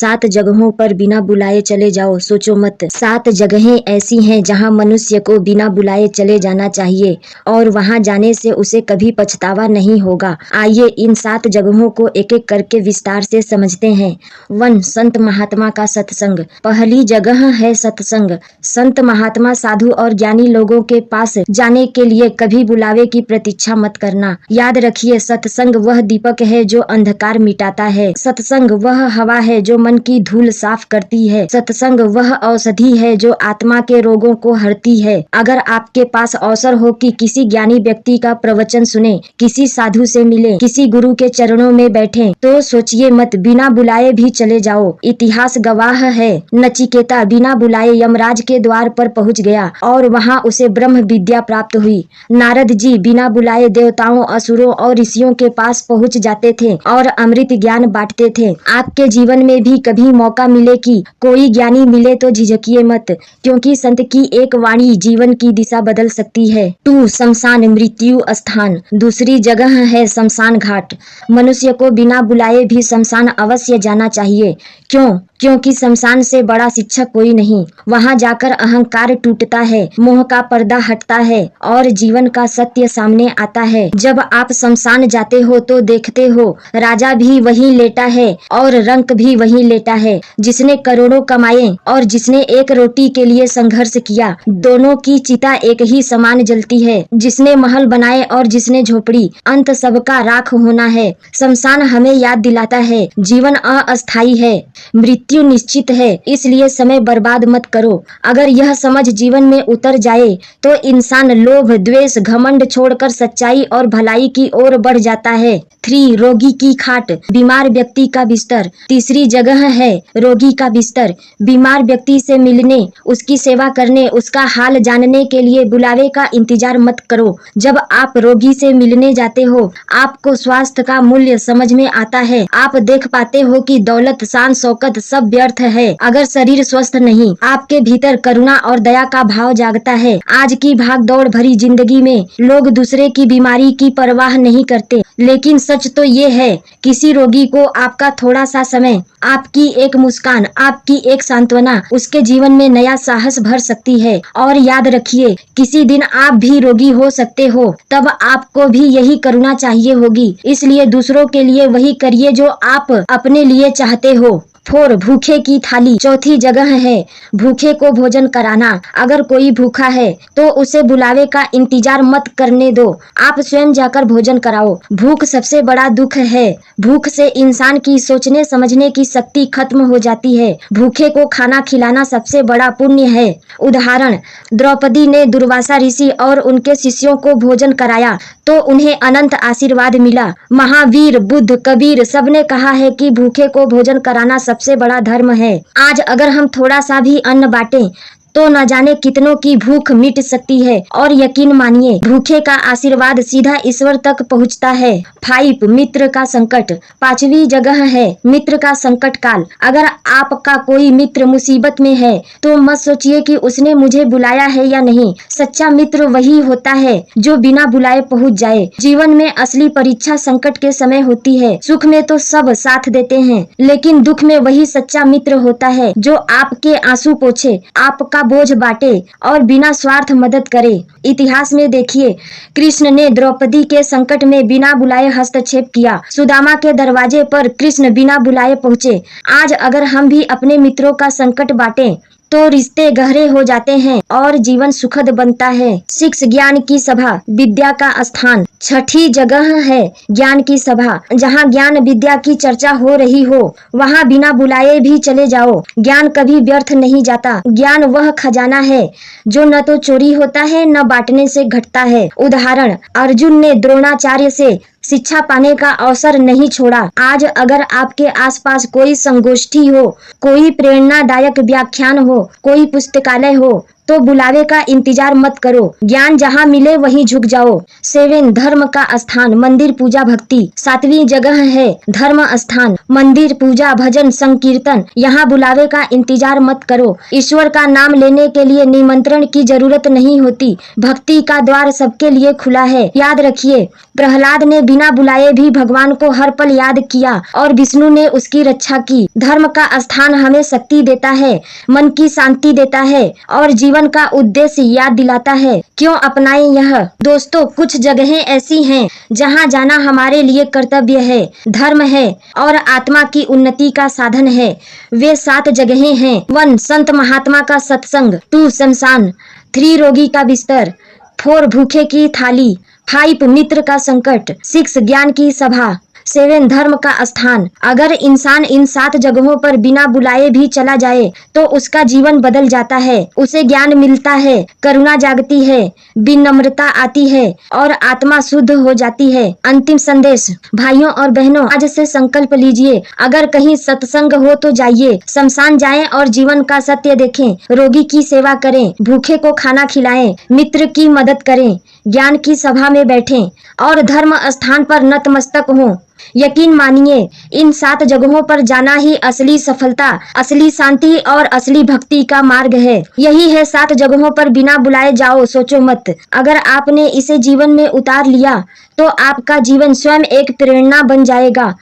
7 जगहों पर बिना बुलाए चले जाओ, सोचो मत। 7 जगहें ऐसी हैं जहां मनुष्य को बिना बुलाए चले जाना चाहिए और वहां जाने से उसे कभी पछतावा नहीं होगा। आइए इन 7 जगहों को एक एक करके विस्तार से समझते हैं। 1. संत महात्मा का सत्संग। पहली जगह है सत्संग। संत महात्मा साधु और ज्ञानी लोगों के पास जाने के लिए कभी बुलावे की प्रतीक्षा मत करना। याद रखिए, सत्संग वह दीपक है जो अंधकार मिटाता है। सत्संग वह हवा है जो मन की धूल साफ करती है। सत्संग वह औषधि है जो आत्मा के रोगों को हरती है। अगर आपके पास अवसर हो कि किसी ज्ञानी व्यक्ति का प्रवचन सुने, किसी साधु से मिले, किसी गुरु के चरणों में बैठें, तो सोचिए मत, बिना बुलाए भी चले जाओ। इतिहास गवाह है, नचिकेता बिना बुलाए यमराज के द्वार पर पहुंच गया और वहां उसे ब्रह्म विद्या प्राप्त हुई। नारद जी बिना बुलाए देवताओं, असुरों और ऋषियों के पास पहुंच जाते थे और अमृत ज्ञान बांटते थे। आपके जीवन में भी कभी मौका मिले कि कोई ज्ञानी मिले तो झिझकिए मत, क्योंकि संत की एक वाणी जीवन की दिशा बदल सकती है। 2. शमशान, मृत्यु स्थान। दूसरी जगह है शमशान घाट। मनुष्य को बिना बुलाए भी शमशान अवश्य जाना चाहिए। क्यों? क्योंकि शमशान से बड़ा शिक्षक कोई नहीं। वहां जाकर अहंकार टूटता है, मोह का पर्दा हटता है और जीवन का सत्य सामने आता है। जब आप शमशान जाते हो तो देखते हो, राजा भी वहीं लेटा है और रंक भी वहीं लेटा है। जिसने करोड़ों कमाए और जिसने एक रोटी के लिए संघर्ष किया, दोनों की चिता एक ही समान जलती है। जिसने महल बनाए और जिसने झोपड़ी, अंत सबका राख होना है। शमशान हमें याद दिलाता है, जीवन अस्थायी है, मृत्यु निश्चित है, इसलिए समय बर्बाद मत करो। अगर यह समझ जीवन में उतर जाए तो इंसान लोभ, द्वेष, घमंड छोड़कर सच्चाई और भलाई की ओर बढ़ जाता है। 3. रोगी की खाट, बीमार व्यक्ति का बिस्तर। तीसरी जगह है रोगी का बिस्तर। बीमार व्यक्ति से मिलने, उसकी सेवा करने, उसका हाल जानने के लिए बुलावे का इंतजार मत करो। जब आप रोगी से मिलने जाते हो, आपको स्वास्थ्य का मूल्य समझ में आता है। आप देख पाते हो कि दौलत, शान, शौकत सब व्यर्थ है अगर शरीर स्वस्थ नहीं। आपके भीतर करुणा और दया का भाव जागता है। आज की भाग दौड़ भरी जिंदगी में लोग दूसरे की बीमारी की परवाह नहीं करते, लेकिन सच तो ये है, किसी रोगी को आपका थोड़ा सा समय, आपकी एक मुस्कान, आपकी एक सांत्वना उसके जीवन में नया साहस भर सकती है। और याद रखिए, किसी दिन आप भी रोगी हो सकते हो, तब आपको भी यही करुणा चाहिए होगी। इसलिए दूसरों के लिए वही करिए जो आप अपने लिए चाहते हो। 4. भूखे की थाली। चौथी जगह है भूखे को भोजन कराना। अगर कोई भूखा है तो उसे बुलावे का इंतजार मत करने दो, आप स्वयं जाकर भोजन कराओ। भूख सबसे बड़ा दुख है। भूख से इंसान की सोचने समझने की शक्ति खत्म हो जाती है। भूखे को खाना खिलाना सबसे बड़ा पुण्य है। उदाहरण, द्रौपदी ने दुर्वासा ऋषि और उनके शिष्यों को भोजन कराया तो उन्हें अनंत आशीर्वाद मिला। महावीर, बुद्ध, कबीर सबने कहा है कि भूखे को भोजन कराना सबसे बड़ा धर्म है। आज अगर हम थोड़ा सा भी अन्न बांटें तो न जाने कितनों की भूख मिट सकती है। और यकीन मानिए, भूखे का आशीर्वाद सीधा ईश्वर तक पहुंचता है। 5. मित्र का संकट। 5वीं जगह है मित्र का संकट काल। अगर आपका कोई मित्र मुसीबत में है तो मत सोचिए कि उसने मुझे बुलाया है या नहीं। सच्चा मित्र वही होता है जो बिना बुलाए पहुंच जाए। जीवन में असली परीक्षा संकट के समय होती है। सुख में तो सब साथ देते हैं, लेकिन दुख में वही सच्चा मित्र होता है जो आपके आंसू पोंछे, आपका बोझ बांटे और बिना स्वार्थ मदद करे। इतिहास में देखिए, कृष्ण ने द्रौपदी के संकट में बिना बुलाए हस्तक्षेप किया। सुदामा के दरवाजे पर कृष्ण बिना बुलाए पहुंचे। आज अगर हम भी अपने मित्रों का संकट बांटें तो रिश्ते गहरे हो जाते हैं और जीवन सुखद बनता है। 6. ज्ञान की सभा, विद्या का स्थान। 6ठी जगह है ज्ञान की सभा। जहाँ ज्ञान विद्या की चर्चा हो रही हो, वहाँ बिना बुलाए भी चले जाओ। ज्ञान कभी व्यर्थ नहीं जाता। ज्ञान वह खजाना है जो न तो चोरी होता है न बांटने से घटता है। उदाहरण, अर्जुन ने द्रोणाचार्य से शिक्षा पाने का अवसर नहीं छोड़ा। आज अगर आपके आसपास कोई संगोष्ठी हो, कोई प्रेरणादायक व्याख्यान हो, कोई पुस्तकालय हो, तो बुलावे का इंतजार मत करो। ज्ञान जहाँ मिले वहीं झुक जाओ। 7 धर्म का स्थान, मंदिर, पूजा, भक्ति। 7वीं जगह है धर्म स्थान, मंदिर, पूजा, भजन, संकीर्तन। यहाँ बुलावे का इंतजार मत करो। ईश्वर का नाम लेने के लिए निमंत्रण की जरूरत नहीं होती। भक्ति का द्वार सबके लिए खुला है। याद रखिए, प्रहलाद ने बिना बुलाए भी भगवान को हर पल याद किया और विष्णु ने उसकी रक्षा की। धर्म का स्थान हमें शक्ति देता है, मन की शांति देता है और जीवन का उद्देश्य याद दिलाता है। क्यों अपनाएं यह? दोस्तों, कुछ जगहें ऐसी हैं जहां जाना हमारे लिए कर्तव्य है, धर्म है और आत्मा की उन्नति का साधन है। वे 7 जगहें हैं। 1 संत महात्मा का सत्संग, 2 शमशान, 3 रोगी का बिस्तर, 4 भूखे की थाली, 5 मित्र का संकट, 6 ज्ञान की सभा, 7 धर्म का स्थान। अगर इंसान इन 7 जगहों पर बिना बुलाए भी चला जाए तो उसका जीवन बदल जाता है। उसे ज्ञान मिलता है, करुणा जागती है, विनम्रता आती है और आत्मा शुद्ध हो जाती है। अंतिम संदेश, भाइयों और बहनों, आज से संकल्प लीजिए, अगर कहीं सत्संग हो तो जाइए, शमशान जाएं और जीवन का सत्य देखें, रोगी की सेवा करें, भूखे को खाना खिलाएं, मित्र की मदद करें, ज्ञान की सभा में बैठें और धर्म स्थान पर नतमस्तक हों। यकीन मानिए, इन 7 जगहों पर जाना ही असली सफलता, असली शांति और असली भक्ति का मार्ग है। यही है 7 जगहों पर बिना बुलाए जाओ, सोचो मत। अगर आपने इसे जीवन में उतार लिया तो आपका जीवन स्वयं एक प्रेरणा बन जाएगा